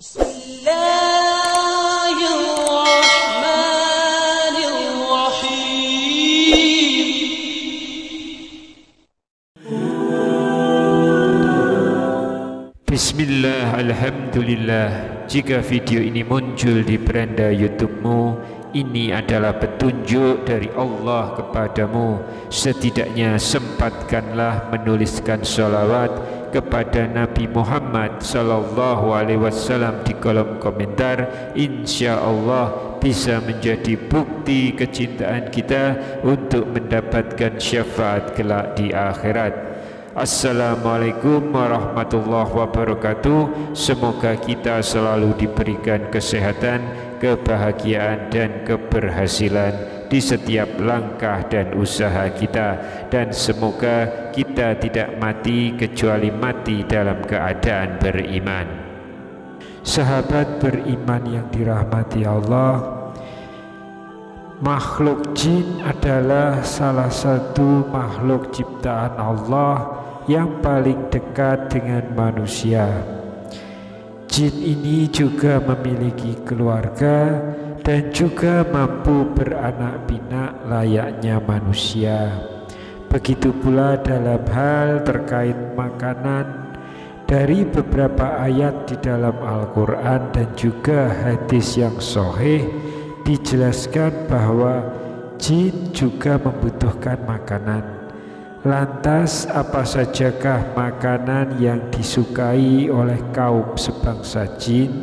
Bismillah, alhamdulillah. Jika video ini muncul di beranda YouTube-mu, ini adalah petunjuk dari Allah kepadamu. Setidaknya sempatkanlah menuliskan sholawat kepada Nabi Muhammad sallallahu alaihi wasallam di kolom komentar. Insya Allah bisa menjadi bukti kecintaan kita untuk mendapatkan syafaat kelak di akhirat. Assalamualaikum warahmatullahi wabarakatuh. Semoga kita selalu diberikan kesehatan, kebahagiaan dan keberhasilan di setiap langkah dan usaha kita, dan semoga kita tidak mati kecuali mati dalam keadaan beriman. Sahabat beriman yang dirahmati Allah, makhluk jin adalah salah satu makhluk ciptaan Allah yang paling dekat dengan manusia. Jin ini juga memiliki keluarga dan juga mampu beranak pinak layaknya manusia. Begitu pula dalam hal terkait makanan. Dari beberapa ayat di dalam Al-Quran dan juga hadis yang sahih dijelaskan bahwa jin juga membutuhkan makanan. Lantas apa sajakah makanan yang disukai oleh kaum sebangsa jin?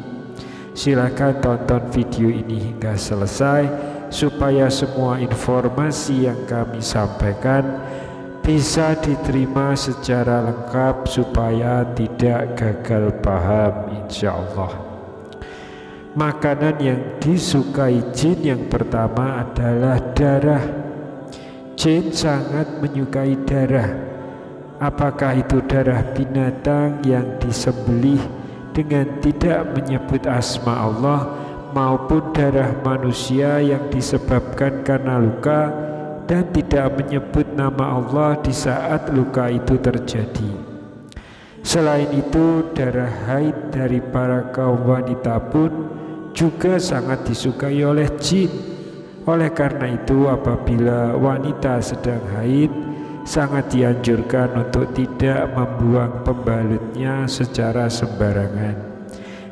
Silakan tonton video ini hingga selesai supaya semua informasi yang kami sampaikan bisa diterima secara lengkap supaya tidak gagal paham, insya Allah. Makanan yang disukai jin yang pertama adalah darah. Jin sangat menyukai darah. Apakah itu darah binatang yang disembelih dengan tidak menyebut asma Allah, maupun darah manusia yang disebabkan karena luka dan tidak menyebut nama Allah di saat luka itu terjadi. Selain itu, darah haid dari para kaum wanita pun juga sangat disukai oleh jin. Oleh karena itu, apabila wanita sedang haid, sangat dianjurkan untuk tidak membuang pembalutnya secara sembarangan,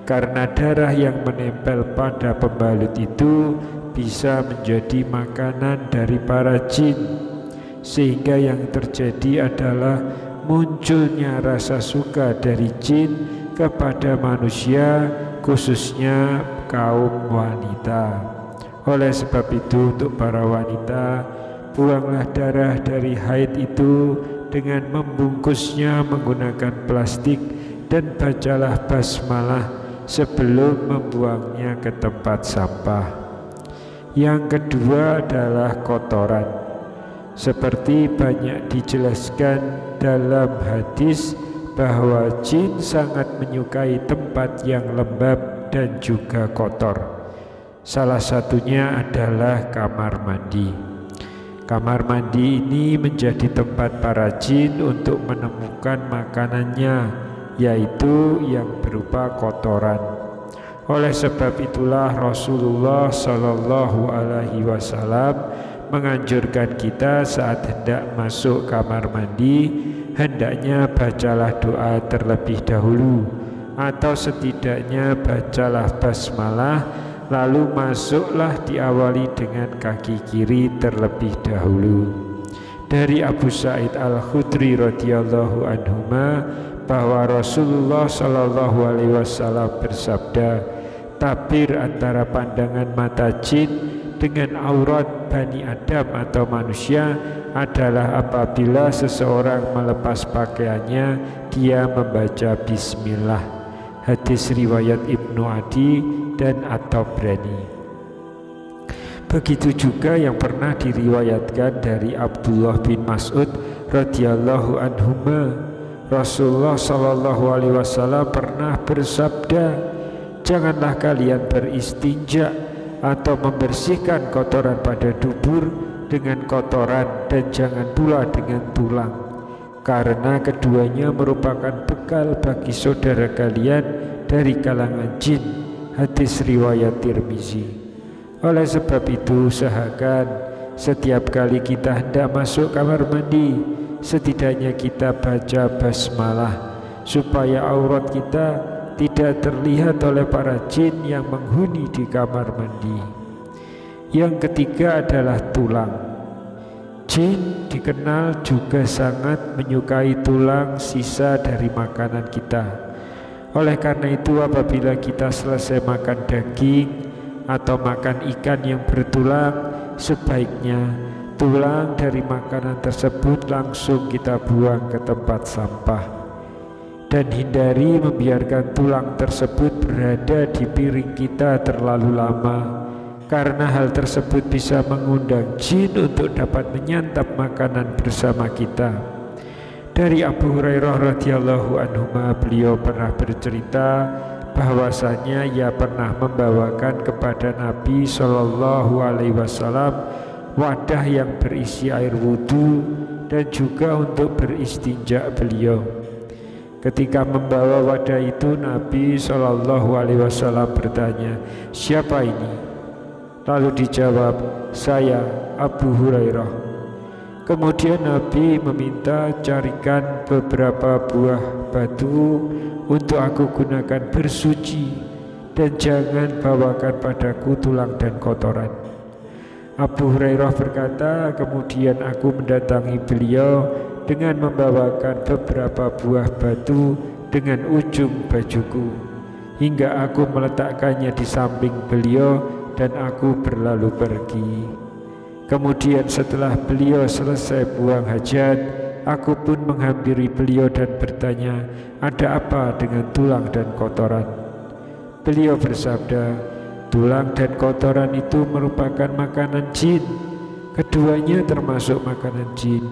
karena darah yang menempel pada pembalut itu bisa menjadi makanan dari para jin, sehingga yang terjadi adalah munculnya rasa suka dari jin kepada manusia, khususnya kaum wanita. Oleh sebab itu, untuk para wanita, buanglah darah dari haid itu dengan membungkusnya menggunakan plastik dan bacalah basmalah sebelum membuangnya ke tempat sampah. Yang kedua adalah kotoran. Seperti banyak dijelaskan dalam hadis bahwa jin sangat menyukai tempat yang lembab dan juga kotor. Salah satunya adalah kamar mandi. Kamar mandi ini menjadi tempat para jin untuk menemukan makanannya, yaitu yang berupa kotoran. Oleh sebab itulah Rasulullah Shallallahu Alaihi Wasallam menganjurkan kita saat hendak masuk kamar mandi, hendaknya bacalah doa terlebih dahulu, atau setidaknya bacalah basmalah, lalu masuklah diawali dengan kaki kiri terlebih dahulu. Dari Abu Sa'id Al-Khudri radhiyallahu anhuma bahwa Rasulullah sallallahu alaihi wasallam bersabda, tabir antara pandangan mata jin dengan aurat Bani Adam atau manusia adalah apabila seseorang melepas pakaiannya, dia membaca bismillah. Hadis riwayat Ibnu Adi dan At-Tabrani. Begitu juga yang pernah diriwayatkan dari Abdullah bin Mas'ud radhiyallahu anhuma, Rasulullah sallallahu alaihi wasallam pernah bersabda, janganlah kalian beristinja atau membersihkan kotoran pada dubur dengan kotoran, dan jangan pula dengan tulang, karena keduanya merupakan bekal bagi saudara kalian dari kalangan jin. Hadis riwayat Tirmizi. Oleh sebab itu usahakan setiap kali kita hendak masuk kamar mandi, setidaknya kita baca basmalah supaya aurat kita tidak terlihat oleh para jin yang menghuni di kamar mandi. Yang ketiga adalah tulang. Jin dikenal juga sangat menyukai tulang sisa dari makanan kita. Oleh karena itu apabila kita selesai makan daging atau makan ikan yang bertulang, sebaiknya tulang dari makanan tersebut langsung kita buang ke tempat sampah. Dan hindari membiarkan tulang tersebut berada di piring kita terlalu lama, karena hal tersebut bisa mengundang jin untuk dapat menyantap makanan bersama kita. Dari Abu Hurairah radhiyallahu anhu, beliau pernah bercerita bahwasanya ia pernah membawakan kepada Nabi Shallallahu Alaihi Wasallam wadah yang berisi air wudhu dan juga untuk beristinja beliau. Ketika membawa wadah itu, Nabi Shallallahu Alaihi Wasallam bertanya, "Siapa ini?" Lalu dijawab, "Saya, Abu Hurairah." Kemudian Nabi meminta carikan beberapa buah batu untuk aku gunakan bersuci, dan jangan bawakan padaku tulang dan kotoran. Abu Hurairah berkata, kemudian aku mendatangi beliau dengan membawakan beberapa buah batu dengan ujung bajuku, hingga aku meletakkannya di samping beliau dan aku berlalu pergi. Kemudian setelah beliau selesai buang hajat, aku pun menghampiri beliau dan bertanya, "Ada apa dengan tulang dan kotoran?" Beliau bersabda, "Tulang dan kotoran itu merupakan makanan jin. Keduanya termasuk makanan jin.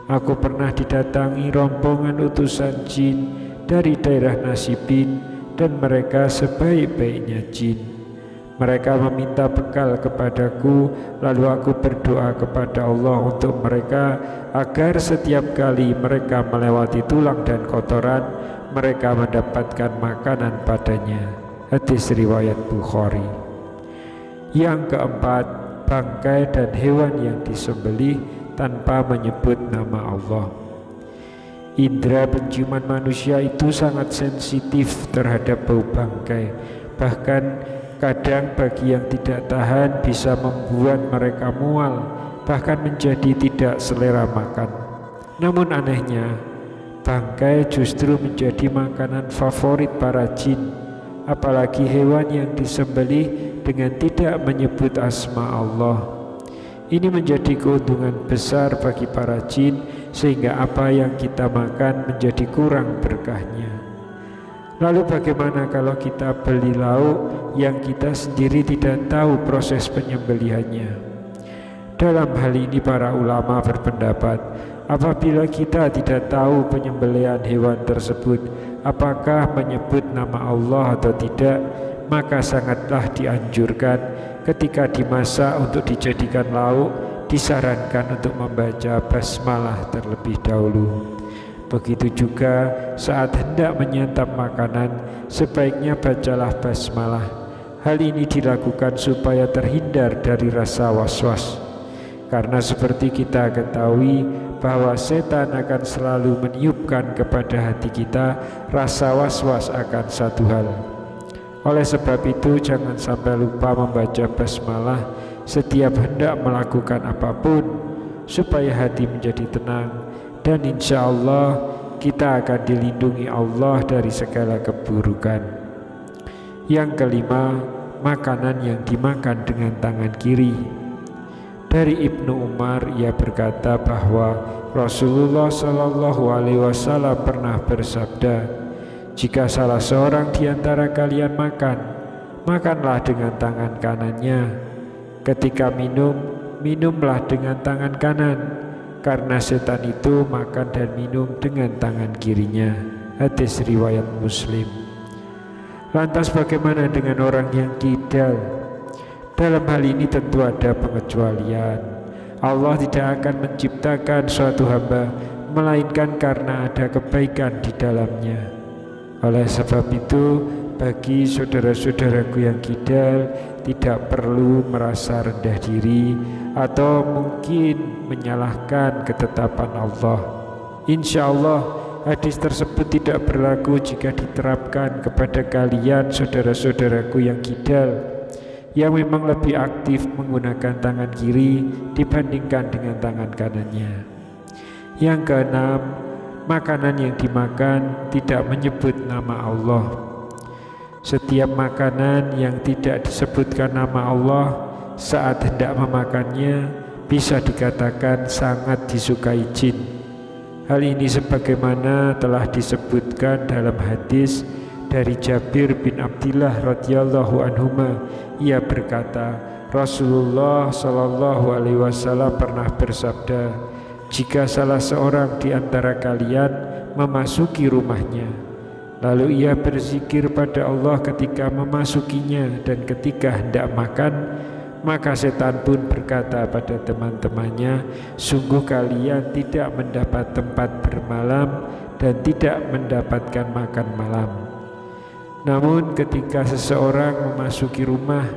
Aku pernah didatangi rombongan utusan jin dari daerah Nasibin, dan mereka sebaik-baiknya jin. Mereka meminta bekal kepadaku, lalu aku berdoa kepada Allah untuk mereka agar setiap kali mereka melewati tulang dan kotoran, mereka mendapatkan makanan padanya." Hadis riwayat Bukhari. Yang keempat, bangkai dan hewan yang disembelih tanpa menyebut nama Allah. Indra penciuman manusia itu sangat sensitif terhadap bau bangkai. Bahkan kadang bagi yang tidak tahan bisa membuat mereka mual, bahkan menjadi tidak selera makan. Namun anehnya, bangkai justru menjadi makanan favorit para jin, apalagi hewan yang disembelih dengan tidak menyebut asma Allah. Ini menjadi keuntungan besar bagi para jin, sehingga apa yang kita makan menjadi kurang berkahnya. Lalu bagaimana kalau kita beli lauk yang kita sendiri tidak tahu proses penyembelihannya? Dalam hal ini para ulama berpendapat, apabila kita tidak tahu penyembelihan hewan tersebut, apakah menyebut nama Allah atau tidak, maka sangatlah dianjurkan ketika dimasak untuk dijadikan lauk, disarankan untuk membaca basmalah terlebih dahulu. Begitu juga saat hendak menyantap makanan, sebaiknya bacalah basmalah. Hal ini dilakukan supaya terhindar dari rasa was-was, karena seperti kita ketahui bahwa setan akan selalu meniupkan kepada hati kita rasa was-was akan satu hal. Oleh sebab itu jangan sampai lupa membaca basmalah setiap hendak melakukan apapun, supaya hati menjadi tenang, dan insya Allah kita akan dilindungi Allah dari segala keburukan. Yang kelima, makanan yang dimakan dengan tangan kiri. Dari Ibnu Umar, ia berkata bahwa Rasulullah Shallallahu Alaihi Wasallam pernah bersabda, "Jika salah seorang di antara kalian makan, makanlah dengan tangan kanannya. Ketika minum, minumlah dengan tangan kanan, karena setan itu makan dan minum dengan tangan kirinya." Hadis riwayat Muslim. Lantas bagaimana dengan orang yang kidal? Dalam hal ini tentu ada pengecualian. Allah tidak akan menciptakan suatu hamba melainkan karena ada kebaikan di dalamnya. Oleh sebab itu, bagi saudara-saudaraku yang kidal tidak perlu merasa rendah diri atau mungkin menyalahkan ketetapan Allah. Insya Allah hadis tersebut tidak berlaku jika diterapkan kepada kalian saudara-saudaraku yang kidal, yang memang lebih aktif menggunakan tangan kiri dibandingkan dengan tangan kanannya. Yang keenam, makanan yang dimakan tidak menyebut nama Allah. Setiap makanan yang tidak disebutkan nama Allah saat hendak memakannya bisa dikatakan sangat disukai jin. Hal ini sebagaimana telah disebutkan dalam hadis dari Jabir bin Abdillah radhiyallahu anhuma. Ia berkata, Rasulullah shallallahu alaihi wasallam pernah bersabda, jika salah seorang di antara kalian memasuki rumahnya, lalu ia berzikir pada Allah ketika memasukinya dan ketika hendak makan, maka setan pun berkata pada teman-temannya, sungguh kalian tidak mendapat tempat bermalam dan tidak mendapatkan makan malam. Namun ketika seseorang memasuki rumah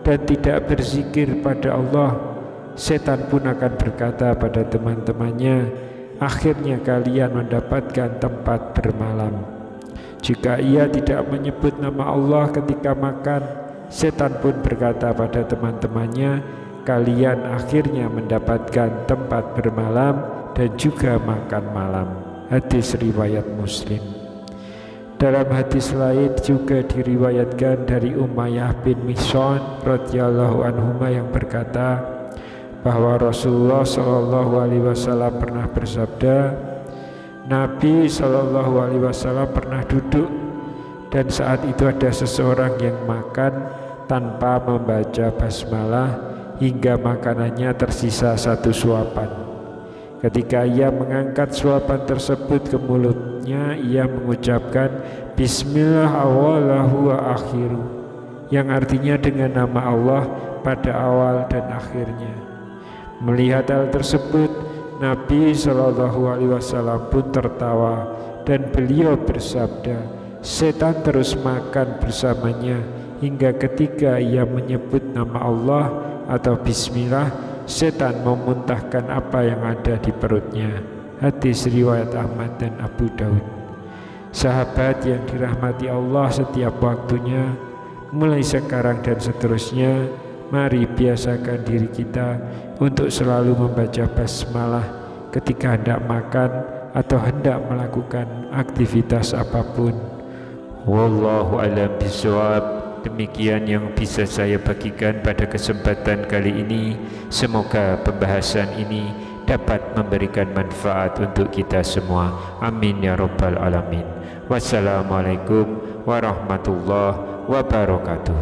dan tidak berzikir pada Allah, setan pun akan berkata pada teman-temannya, akhirnya kalian mendapatkan tempat bermalam. Jika ia tidak menyebut nama Allah ketika makan, setan pun berkata pada teman-temannya, kalian akhirnya mendapatkan tempat bermalam dan juga makan malam. Hadis riwayat Muslim. Dalam hadis lain juga diriwayatkan dari Umayyah bin Mihsan radhiyallahu anhuma yang berkata bahwa Rasulullah shallallahu alaihi wasallam pernah bersabda, Nabi shallallahu alaihi wasallam pernah duduk dan saat itu ada seseorang yang makan tanpa membaca basmalah hingga makanannya tersisa satu suapan. Ketika ia mengangkat suapan tersebut ke mulutnya, ia mengucapkan Bismillah awalahu wa akhiru, yang artinya dengan nama Allah pada awal dan akhirnya. Melihat hal tersebut, Nabi Shallallahu Alaihi Wasallam pun tertawa dan beliau bersabda, setan terus makan bersamanya hingga ketika ia menyebut nama Allah atau Bismillah, setan memuntahkan apa yang ada di perutnya. Hadis riwayat Ahmad dan Abu Daud. Sahabat yang dirahmati Allah setiap waktunya, mulai sekarang dan seterusnya, mari biasakan diri kita untuk selalu membaca basmalah ketika hendak makan atau hendak melakukan aktivitas apapun. Wallahu a'lam bishawab. Demikian yang bisa saya bagikan pada kesempatan kali ini. Semoga pembahasan ini dapat memberikan manfaat untuk kita semua. Amin ya rabbal alamin. Wassalamualaikum warahmatullahi wabarakatuh.